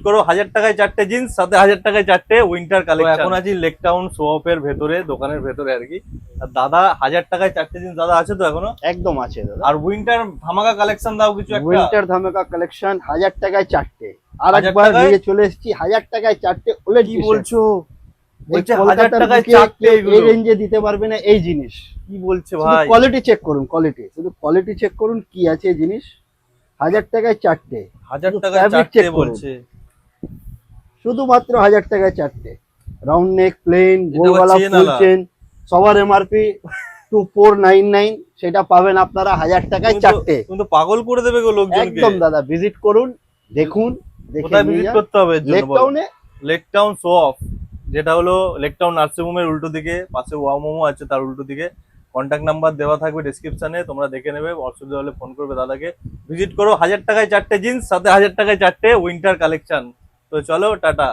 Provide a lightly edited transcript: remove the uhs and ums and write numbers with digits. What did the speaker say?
করো, 1000 টাকায় 4টে জিন্স, সাথে 1000 টাকায় 4টে উইন্টার কালেকশন। এখন আছি লেক টাউন শো অফের ভেতরে, দোকানের ভেতরে আর কি। আর দাদা 1000 টাকায় 4টে জিন্স দাদা আছে তো এখনো? একদম আছে দাদা। আর উইন্টার ধামাকা কালেকশন দাও কিছু একটা। উইন্টার ধামাকা কালেকশন 1000 টাকায় 4টে। আর 1000 একবার টাকায়? নিয়ে চলে এসেছি 1000 টাকায় 4টে ওলেট কি টি-শার্ট। বলছো? এই বলছে 1000 কলকাতার টাকায় বুকে 4টে কেউ এগুলো? এই রেঞ্জে দিতে পারবে না এই জিনিস। কি বলছে শুধু ভাই? কোয়ালিটি চেক করুন, কোয়ালিটি, শুধু কোয়ালিটি চেক করুন কি আছে এই জিনিস। 1000 টাকায় 4টে। 1000 শুধু টাকায় fabric 4টে check করুন। বলছে? শুধুমাত্র 1000 টাকায় 4টে। রাউন্ড নেক, প্লেন, এটা গোলগলা, আবার চেন ফুল আলা। চেন, সবার এমআরপি 2499, সেটা পাবেন আপনারা 1000 টাকায় 4টে। তুমি তো পাগল করে দেবে গো লোকজনকে। একদম দাদা, ভিজিট করুন, দেখুন, দেখে কোথায় নিয়ে ভিজিট যান। করতে হবে এর জন্য লেক বলো? টাউনে। লেক টাউন শো অফ, যেটা হলো লেক টাউন নার্সিং হোমের উল্টো দিকে, পাশে ওয়াও মোমো আছে তার উল্টো দিকে। কন্ট্যাক্ট নাম্বার দেওয়া থাকবে ডেসক্রিপশনে, তোমরা দেখে নেবে, অসুবিধা হলে ফোন করবে দাদাকে। ভিজিট করো, 1000 টাকায় 4টে জিন্স, সাথে 1000 টাকায় 4টে উইন্টার কালেকশন। তো চলো, টাটা।